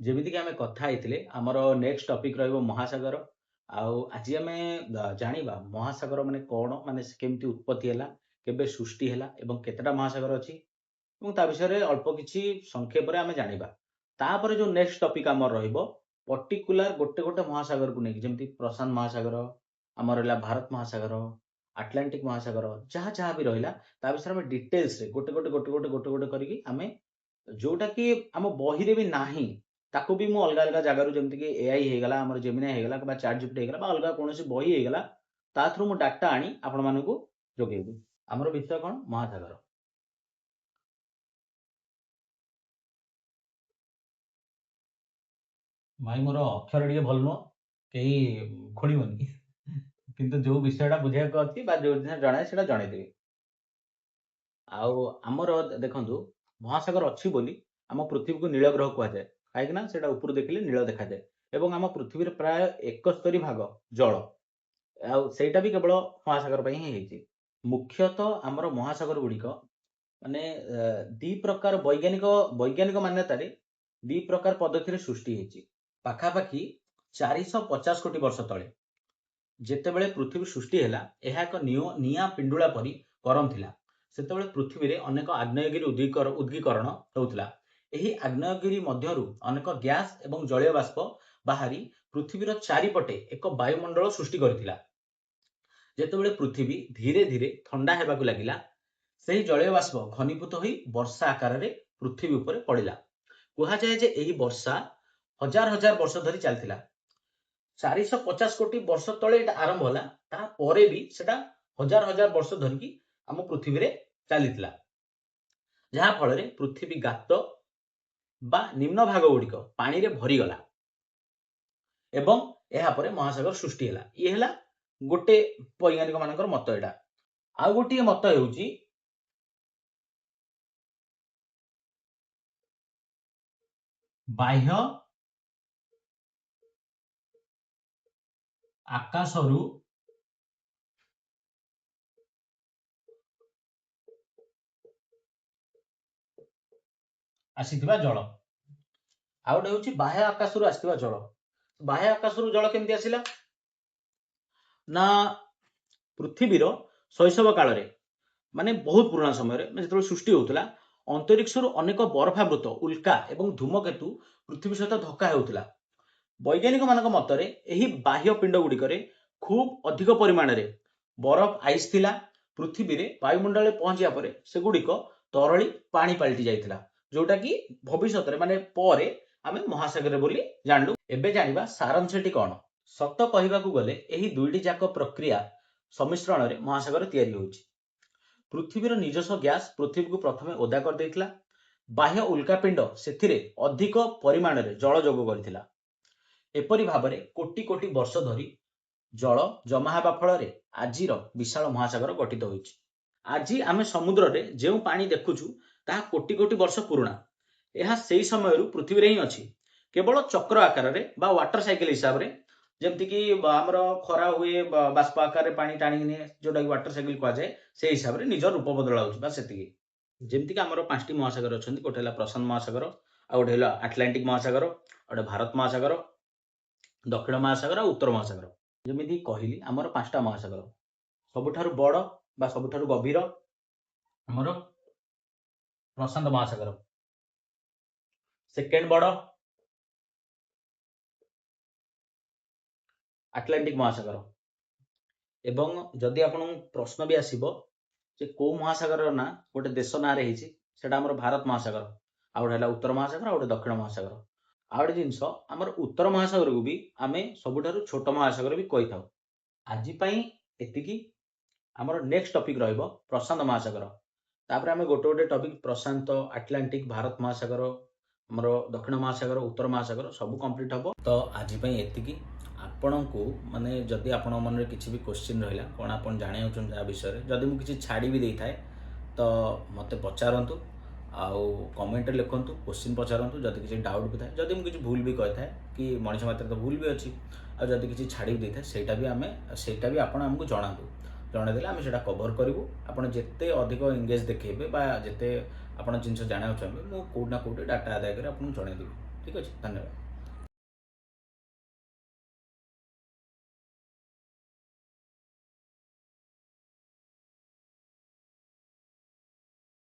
ଯେମିତିକି ଆମେ କଥା ହେଇଥିଲେ ଆମର ନେକ୍ସଟ ଟପିକ୍ ରହିବ ମହାସାଗର। ଆଉ ଆଜି ଆମେ ଜାଣିବା ମହାସାଗର ମାନେ କଣ? ମାନେ ସେ କେମିତି ଉତ୍ପତ୍ତି ହେଲା, କେବେ ସୃଷ୍ଟି ହେଲା ଏବଂ କେତେଟା ମହାସାଗର ଅଛି ଏବଂ ତା ବିଷୟରେ ଅଳ୍ପ କିଛି ସଂକ୍ଷେପରେ ଆମେ ଜାଣିବା। ତାପରେ ଯୋଉ ନେକ୍ସଟ ଟପିକ୍ ଆମର ରହିବ ପର୍ଟିକୁଲାର ଗୋଟେ ଗୋଟେ ମହାସାଗରକୁ ନେଇକି, ଯେମିତି ପ୍ରଶାନ୍ତ ମହାସାଗର, ଆମର ରହିଲା ଭାରତ ମହାସାଗର, ଆଟଲାଣ୍ଟିକ ମହାସାଗର, ଯାହା ଯାହା ବି ରହିଲା ତା ବିଷୟରେ ଆମେ ଡିଟେଲ୍ସରେ ଗୋଟେ ଗୋଟେ କରିକି ଆମେ, ଯୋଉଟା କି ଆମ ବହିରେ ବି ନାହିଁ, ତାକୁ ବି ମୁଁ ଅଲଗା ଅଲଗା ଜାଗାରୁ, ଯେମିତିକି ଏଆଇ ହେଇଗଲା, ଆମର ଜେମିନାଇ ହେଇଗଲା କିମ୍ବା ଚାଟ୍ ଜିପିଟି ହେଇଗଲା ବା ଅଲଗା କୌଣସି ବହି ହେଇଗଲା, ତା ଥ୍ରୁ ମୁଁ ଡାଟା ଆଣି ଆପଣମାନଙ୍କୁ ଯୋଗେଇବି। ଆମର ବିଷୟ କଣ? ମହାସାଗର। ଭାଇ ମୋର ଅକ୍ଷର ଟିକେ ଭଲ ନୁହଁ, କେହି ଖୋଳିବନି କିନ୍ତୁ ଯୋଉ ବିଷୟଟା ବୁଝିବାକୁ ଅଛି ବା ଯୋଉ ଜିନିଷ ଜଣାଏ ସେଟା ଜଣେଇଦେବି। ଆଉ ଆମର ଦେଖନ୍ତୁ, ମହାସାଗର ଅଛି ବୋଲି ଆମ ପୃଥିବୀକୁ ନୀଳ ଗ୍ରହ କୁହାଯାଏ, କାହିଁକି ନା ସେଟା ଉପରୁ ଦେଖିଲେ ନୀଳ ଦେଖାଯାଏ ଏବଂ ଆମ ପୃଥିବୀରେ ପ୍ରାୟ 71 ଭାଗ ଜଳ, ଆଉ ସେଇଟା ବି କେବଳ ମହାସାଗର ପାଇଁ ହିଁ ହେଇଛି। ମୁଖ୍ୟତଃ ଆମର ମହାସାଗର ଗୁଡିକ ମାନେ ଦି ପ୍ରକାର ବୈଜ୍ଞାନିକ ବୈଜ୍ଞାନିକ ମାନ୍ୟତାରେ ଦି ପ୍ରକାର ପଦ୍ଧତିରେ ସୃଷ୍ଟି ହେଇଛି। ପାଖାପାଖି 450 କୋଟି ବର୍ଷ ତଳେ ଯେତେବେଳେ ପୃଥିବୀ ସୃଷ୍ଟି ହେଲା, ଏହା ଏକ ନିଆଁ ପିଣ୍ଡୁଳା ପରି ଗରମ ଥିଲା। ସେତେବେଳେ ପୃଥିବୀରେ ଅନେକ ଆଗ୍ନେୟଗିରି ଉଦ୍ଗୀକରଣ ହେଉଥିଲା। ଏହି ଆଗ୍ନେୟଗିରି ମଧ୍ୟରୁ ଅନେକ ଗ୍ୟାସ ଏବଂ ଜଳୀୟ ବାଷ୍ପ ବାହାରି ପୃଥିବୀର ଚାରିପଟେ ଏକ ବାୟୁମଣ୍ଡଳ ସୃଷ୍ଟି କରିଥିଲା। ଯେତେବେଳେ ପୃଥିବୀ ଧୀରେ ଧୀରେ ଥଣ୍ଡା ହେବାକୁ ଲାଗିଲା, ସେହି ଜଳୀୟ ବାଷ୍ପ ଘନୀଭୂତ ହୋଇ ବର୍ଷା ଆକାରରେ ପୃଥିବୀ ଉପରେ ପଡ଼ିଲା। କୁହାଯାଏ ଯେ ଏହି ବର୍ଷା ହଜାର ହଜାର ବର୍ଷ ଧରି ଚାଲିଥିଲା। 450 କୋଟି ବର୍ଷ ତଳେ ଏଟା ଆରମ୍ଭ ହେଲା, ତାପରେ ବି ସେଟା ହଜାର ହଜାର ବର୍ଷ ଧରିକି ଆମ ପୃଥିବୀରେ ଚାଲିଥିଲା, ଯାହା ଫଳରେ ପୃଥିବୀ ଗାତ ବା ନିମ୍ନ ଭାଗ ଗୁଡିକ ପାଣିରେ ଭରିଗଲା ଏବଂ ଏହାପରେ ମହାସାଗର ସୃଷ୍ଟି ହେଲା। ଇଏ ହେଲା ଗୋଟେ ବୈଜ୍ଞାନିକ ମାନଙ୍କର ମତ। ଏଇଟା ଆଉ ଗୋଟିଏ ମତ ହେଉଛି ବାହ୍ୟ ଆକାଶରୁ ଆସିଥିବା ଜଳ। ଆଉ ଗୋଟେ ହେଉଛି ବାହ୍ୟ ଆକାଶରୁ ଆସିଥିବା ଜଳ। ବାହ୍ୟ ଆକାଶରୁ ଜଳ କେମିତି ଆସିଲା? ନା ପୃଥିବୀର ଶୈଶବ କାଳରେ, ମାନେ ବହୁତ ପୁରୁଣା ସମୟରେ, ଯେତେବେଳେ ସୃଷ୍ଟି ହଉଥିଲା, ଅନ୍ତରୀକ୍ଷରୁ ଅନେକ ବରଫାବୃତ ଉଲ୍କା ଏବଂ ଧୂମକେତୁ ପୃଥିବୀ ସହିତ ଧକ୍କା ହେଉଥିଲା। ବୈଜ୍ଞାନିକ ମାନଙ୍କ ମତରେ ଏହି ବାହ୍ୟ ପିଣ୍ଡ ଗୁଡିକରେ ଖୁବ ଅଧିକ ପରିମାଣରେ ବରଫ ଆଇସ୍ ଥିଲା। ପୃଥିବୀରେ ବାୟୁମଣ୍ଡଳରେ ପହଞ୍ଚିବା ପରେ ସେଗୁଡିକ ତରଳି ପାଣି ପାଲଟି ଯାଇଥିଲା, ଯୋଉଟା କି ଭବିଷ୍ୟତରେ ମାନେ ପରେ ଆମେ ମହାସାଗର ବୋଲି ଜାଣିଲୁ। ଏବେ ଜାଣିବା ସାରାଂଶଟି କଣ। ସତ କହିବାକୁ ଗଲେ ଏହି ଦୁଇଟି ଯାକ ପ୍ରକ୍ରିୟା ସମ୍ମିଶ୍ରଣରେ ମହାସାଗର ତିଆରି ହେଉଛି। ପୃଥିବୀର ନିଜସ୍ୱ ଗ୍ୟାସ ପୃଥିବୀକୁ ପ୍ରଥମେ ଓଦା କରିଦେଇଥିଲା। ବାହ୍ୟ ଉଲ୍କାପିଣ୍ଡ ସେଥିରେ ଅଧିକ ପରିମାଣରେ ଜଳ ଯୋଗ କରିଥିଲା। ଏପରି ଭାବରେ କୋଟି କୋଟି ବର୍ଷ ଧରି ଜଳ ଜମା ହେବା ଫଳରେ ଆଜିର ବିଶାଳ ମହାସାଗର ଗଠିତ ହୋଇଛି। ଆଜି ଆମେ ସମୁଦ୍ରରେ ଯେଉଁ ପାଣି ଦେଖୁଛୁ ତାହା କୋଟି କୋଟି ବର୍ଷ ପୁରୁଣା। ଏହା ସେହି ସମୟରୁ ପୃଥିବୀରେ ହିଁ ଅଛି, କେବଳ ଚକ୍ର ଆକାରରେ ବା ୱାଟର ସାଇକେଲ ହିସାବରେ। ଯେମିତିକି ଆମର ଖରା ହୁଏ, ବାଷ୍ପ ଆକାରରେ ପାଣି ଟାଣିକି ନିଏ, ଯୋଉଟାକି ୱାଟର ସାଇକେଲ କୁହାଯାଏ, ସେଇ ହିସାବରେ ନିଜ ରୂପ ବଦଳାଉଛି ବା ସେତିକି। ଯେମିତିକି ଆମର 5ଟି ମହାସାଗର ଅଛନ୍ତି। ଗୋଟେ ହେଲା ପ୍ରଶାନ୍ତ ମହାସାଗର, ଆଉ ଗୋଟେ ହେଲା ଆଟଲାଣ୍ଟିକ ମହାସାଗର, ଆଉ ଗୋଟେ ଭାରତ ମହାସାଗର, ଦକ୍ଷିଣ ମହାସାଗର ଆଉ ଉତ୍ତର ମହାସାଗର। ଯେମିତି କହିଲି ଆମର 5ଟା ମହାସାଗର। ସବୁଠାରୁ ବଡ ବା ସବୁଠାରୁ ଗଭୀର ଆମର ପ୍ରଶାନ୍ତ ମହାସାଗର। ସେକେଣ୍ଡ ବଡ ଆଟଲାଣ୍ଟିକ ମହାସାଗର। ଏବଂ ଯଦି ଆପଣଙ୍କୁ ପ୍ରଶ୍ନ ବି ଆସିବ ଯେ କୋଉ ମହାସାଗରର ନାଁ ଗୋଟେ ଦେଶ ନାଁରେ ହେଇଛି, ସେଟା ଆମର ଭାରତ ମହାସାଗର। ଆଉ ଗୋଟେ ହେଲା ଉତ୍ତର ମହାସାଗର, ଆଉ ଗୋଟେ ଦକ୍ଷିଣ ମହାସାଗର। ଆଉ ଗୋଟେ ଜିନିଷ, ଆମର ଉତ୍ତର ମହାସାଗରକୁ ବି ଆମେ ସବୁଠାରୁ ଛୋଟ ମହାସାଗର ବି କହିଥାଉ। ଆଜି ପାଇଁ ଏତିକି। ଆମର ନେକ୍ସଟ ଟପିକ ରହିବ ପ୍ରଶାନ୍ତ ମହାସାଗର। ତାପରେ ଆମେ ଗୋଟେ ଗୋଟେ ଟପିକ ପ୍ରଶାନ୍ତ, ଆଟଲାଣ୍ଟିକ, ଭାରତ ମହାସାଗର, ଆମର ଦକ୍ଷିଣ ମହାସାଗର, ଉତ୍ତର ମହାସାଗର ସବୁ କମ୍ପ୍ଲିଟ ହବ। ତ ଆଜି ପାଇଁ ଏତିକି। ଆପଣଙ୍କୁ ମାନେ ଯଦି ଆପଣଙ୍କ ମନରେ କିଛି ବି କ୍ୱେଶ୍ଚିନ୍ ରହିଲା, କ'ଣ ଆପଣ ଜାଣିବାକୁ ଚାହୁଁଛନ୍ତି ତା ବିଷୟରେ, ଯଦି ମୁଁ କିଛି ଛାଡ଼ି ବି ଦେଇଥାଏ ତ ମୋତେ ପଚାରନ୍ତୁ, ଆଉ କମେଣ୍ଟରେ ଲେଖନ୍ତୁ, କ୍ୱେଶ୍ଚିନ୍ ପଚାରନ୍ତୁ। ଯଦି କିଛି ଡାଉଟ୍ ବି ଥାଏ, ଯଦି ମୁଁ କିଛି ଭୁଲ ବି କହିଥାଏ, କି ମଣିଷ ମାତ୍ରେ ତ ଭୁଲ ବି ଅଛି, ଆଉ ଯଦି କିଛି ଛାଡ଼ି ବି ଦେଇଥାଏ ସେଇଟା ବି ଆପଣ ଆମକୁ ଜଣାନ୍ତୁ। ଜଣେଇଦେଲେ ଆମେ ସେଇଟା କଭର କରିବୁ। ଆପଣ ଯେତେ ଅଧିକ ଏଙ୍ଗେଜ ଦେଖେଇବେ ବା ଯେତେ ଆପଣ ଜିନିଷ ଜାଣିବାକୁ ଚାହିଁବେ, ମୁଁ କେଉଁଠି ନା କେଉଁଠି ଡାଟା ଆଦାୟ କରି ଆପଣଙ୍କୁ ଜଣେଇଦେବି। ଠିକ ଅଛି, ଧନ୍ୟବାଦ।